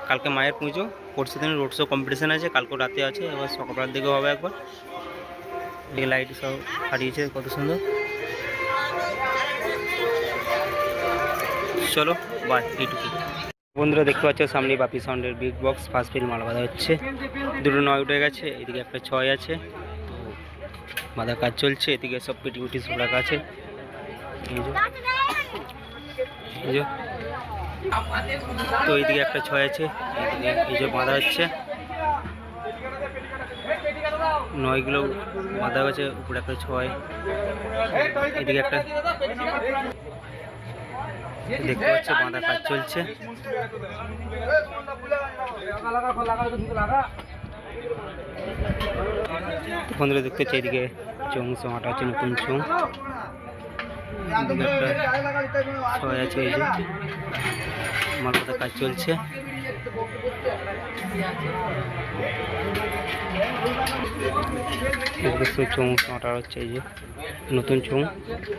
কালকে মায়ের পুজো, পরশু দিন রোড শো কম্পিটিশান আছে, কালকে রাতে আছে, এবার সকালবেলার দিকেও হবে একবার। এই লাইট সব হারিয়েছে কত সুন্দর। চলো বাই, এইটুকু। বন্ধুরা দেখতে পাচ্ছ সামনে বাপি সাউন্ডের বিগ বক্স ফার্স্ট ফিল মাল বাঁধা হচ্ছে। দুটো 9 উঠে গেছে, এদিকে একটা 6 আছে, তো বাঁধার কাজ চলছে। এদিকে সব পিটি পিটি সব রাখা আছে। এই যে তো এইদিকে একটা 6 আছে, এইদিকে এই যে বাঁধা হচ্ছে। 9গুলো বাঁধা হয়েছে, উপরে একটা 6, এদিকে একটা দেখতে পাচ্ছ বাঁধা কাজ চলছে। বন্ধুরা দেখতে পাচ্ছি এদিকে চোং আটা আছে, নতুন চোং। এদিকে একটা 6 আছে, এই যে মাল বাঁধা কাজ চলছে। চোং আটা হচ্ছে, এই যে নতুন চোং,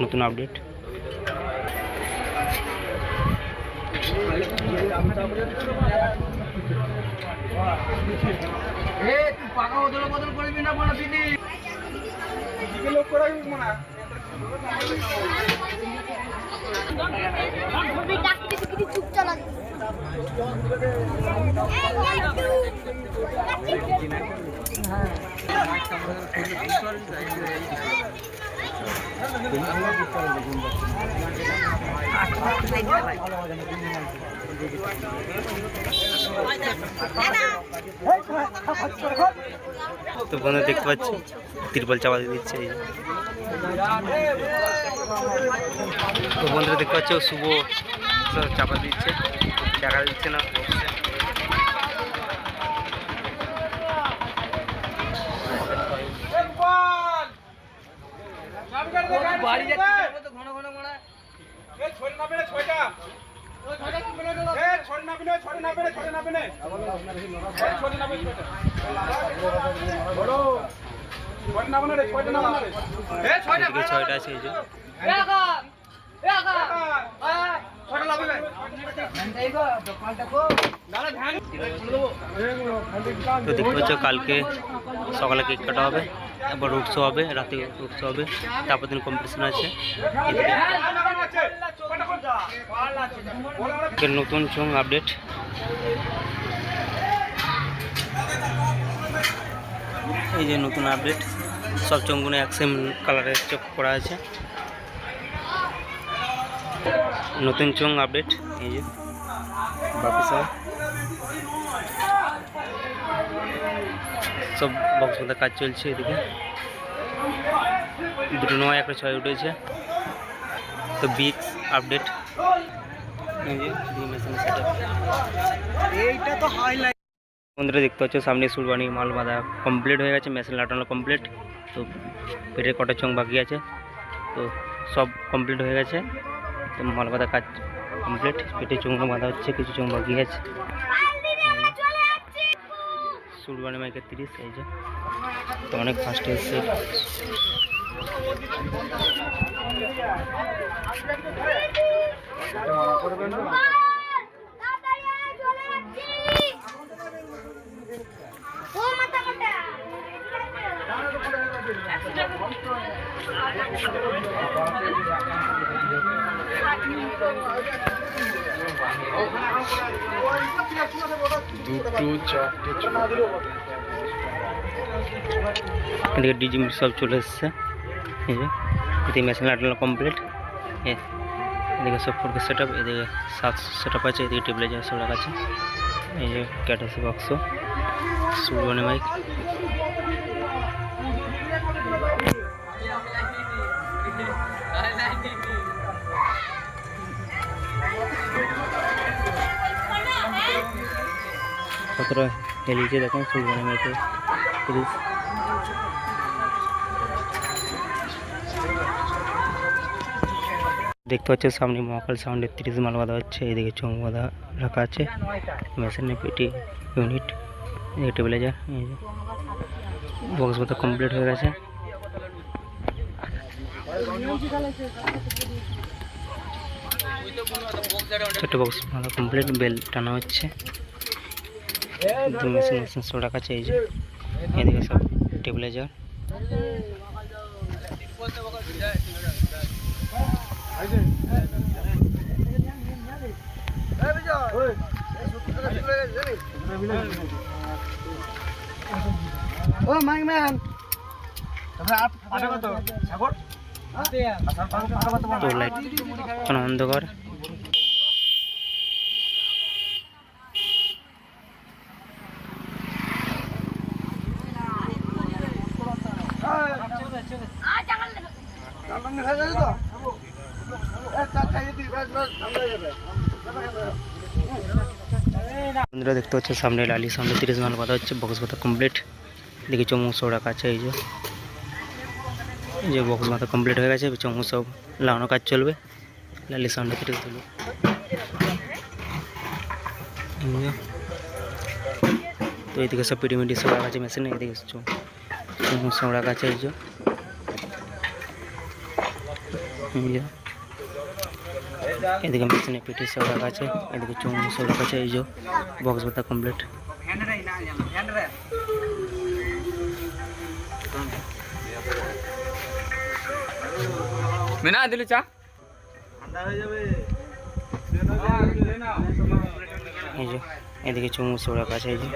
নতুন আপডেট। তো বন্ধু দেখতে পাচ্ছি তিরপল চাপা দিয়ে দিচ্ছে। এই তো বন্ধুরা দেখতে পাচ্ছ শুভ চাপা দিচ্ছে, দেখা দিচ্ছে না। ছয়টা আছে, এই যে তো দেখতে পাচ্ছ কালকে সকালে কেক কাটা হবে, এবার রোড শো হবে, রাতে রোড শো হবে, তারপর দিন কম্পিটিশন আছে। নতুন চোং আপডেট, এই যে নতুন আপডেট, সব চোঙগুলো এক সেম কালারের চোখ করা আছে। নতুন চোং আপডেট, এই যে বাকি সব বক্স মধ্যে কাজ চলছে। এদিকে দুটো 9 একটা 6 উঠেছে, তো বিগ আপডেট। বন্ধুরা দেখতে পাচ্ছ সামনে সুরবানি মাল বাঁধা কমপ্লিট হয়ে গেছে, মেশিন লাগানো কমপ্লিট। তো পেটের কটা চোং বাকি আছে, তো সব কমপ্লিট হয়ে গেছে, তো মাল বাঁধা কাজ কমপ্লিট। পেটের চোঙগুলো বাঁধা হচ্ছে, কিছু চোং বাকি আছে। সুরবানি মাইকের 30, এই যে তো অনেক ফাস্ট এসছে। এদিকে ডিজি সব চলে এসছে, এই যে এদিকে মেশিন লাগানো কমপ্লিট। এদিকে সব ফোরকে সেট আপ, এদিকে 7 সেট আপ আছে, এদিকে টেবিলে যা সব রাখা আছে। এই যে ক্যাটাসি বাক্স, সুরবানি মাইক, কতটা হেলিয়েছে দেখুন সুরবানি মাইকে 30। দেখতে পাচ্ছ সামনে মহাকাল সাউন্ডের 30 মাল বাঁধা হচ্ছে। এদিকে চোং বাঁধা রাখা আছে, মেশিনে পেটি ইউনিট, এদিকে টেবিলে যা বক্স বাঁধা কমপ্লিট হয়ে গেছে। ছোট বক্স বাঁধা কমপ্লিট, বেল টানা হচ্ছে। মেশিন মেশিন সব রাখা আছে। এই যে এদিকে সব টেবিলাইজার। তো লাইট এখন অন্ধকার। বন্ধুরা দেখতে পাচ্ছ সামনে লালি সামনে 30 মাল বাঁধা হচ্ছে। বক্স বাঁধা কমপ্লিট। দেখি চমু সব রাখা আছে। এই যে বক্স বাঁধা কমপ্লিট হয়ে গেছে। চমু সব লাগানো কাজ চলবে। লালি সামনে 30 তুলো। তো এইদিকে সব পিডিমিডি সব রাখা আছে মেশিনে। এদিকে চমু সব রাখা আছে। এই যে এদিকে মেশিনে পিটি সব রাখা আছে। এদিকে চমু সব রাখা আছে। এই যে বক্স বাঁধা কমপ্লিট। মেনা দিলি চা এই যে এদিকে চমু সব রাখা আছে। এই যে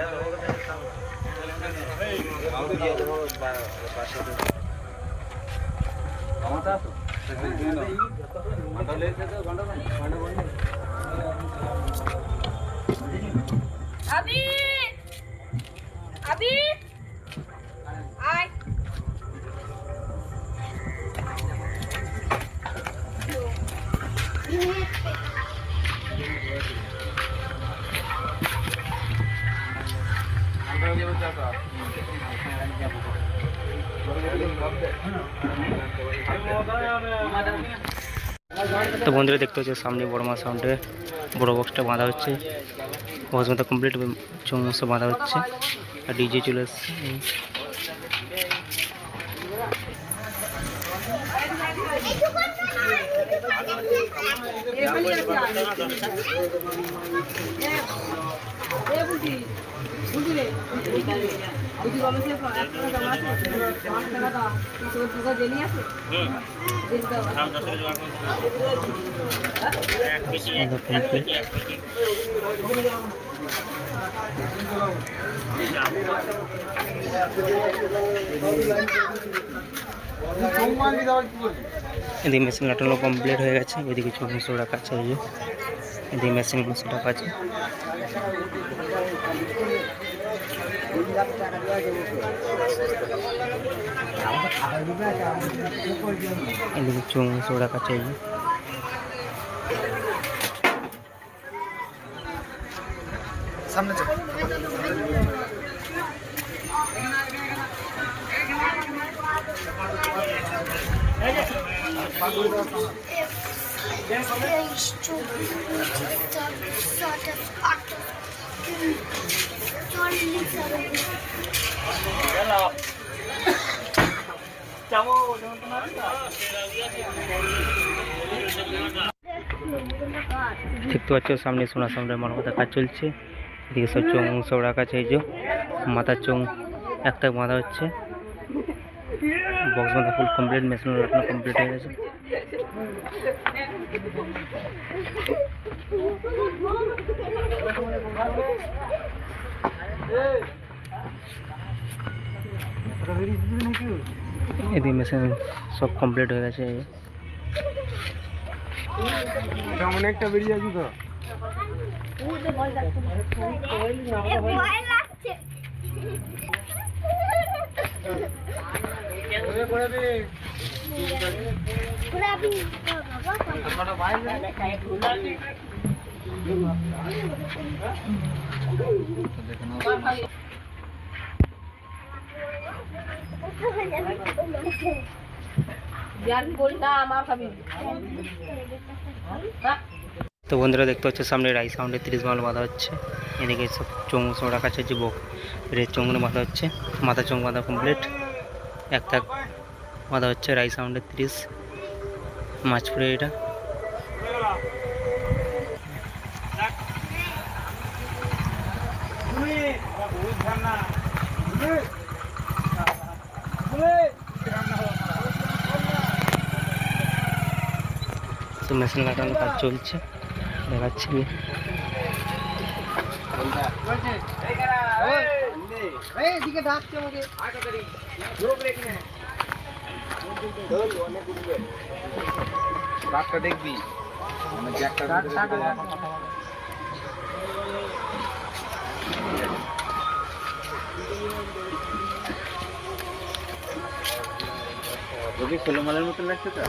अभी अभी आय তো বন্ধুরা দেখতে হচ্ছে সামনে বড় মা সাউন্ডে বড় বক্সটা বাঁধা হচ্ছে। বক্স বাঁধা কমপ্লিট। চমু সব বাঁধা হচ্ছে আর ডিজে চলে আসছে। এদিকে মেশিন লাগানো কমপ্লিট হয়ে গেছে। ওইদিকে চমু সব রাখা আছে। এই যে এদিকে মেশিন রাখা আছে। এদিকে চমু সব রাখা আছে। এই যে সামনে চল দেখতে পাচ্ছ সামনে সোনা সামনে মালপত্র কাজ চলছে। এদিকে সব চমু সব রাখা আছে। এই যে মাথার চোং একটা বাঁধা হচ্ছে। বক্স বাঁধা ফুল কমপ্লিট। মেশিন লাগানো কমপ্লিট হয়ে গেছে। এদিকে মেশিন সব কমপ্লিট হয়ে গেছে। অনেকটা বেরিয়ে যাচ্ছি তো। তো বন্ধুরা দেখতে হচ্ছে সামনে রাই সাউন্ডে 30 মাল বাঁধা হচ্ছে। এদিকে সব চমু সব রাখা আছে। যে বক চোঙগুলো বাঁধা হচ্ছে। মাথা চোঙ বাঁধা কমপ্লিট। একটা বাঁধা হচ্ছে রাই সাউন্ডে 30 মাছপুরে। এটা তো মেশিন লাগানোর কাজ চলছে, দেখাচ্ছি আমি। রাতটা দেখবি মানে জ্যাকটা যদি খোলো মালের মতন লাগছে তো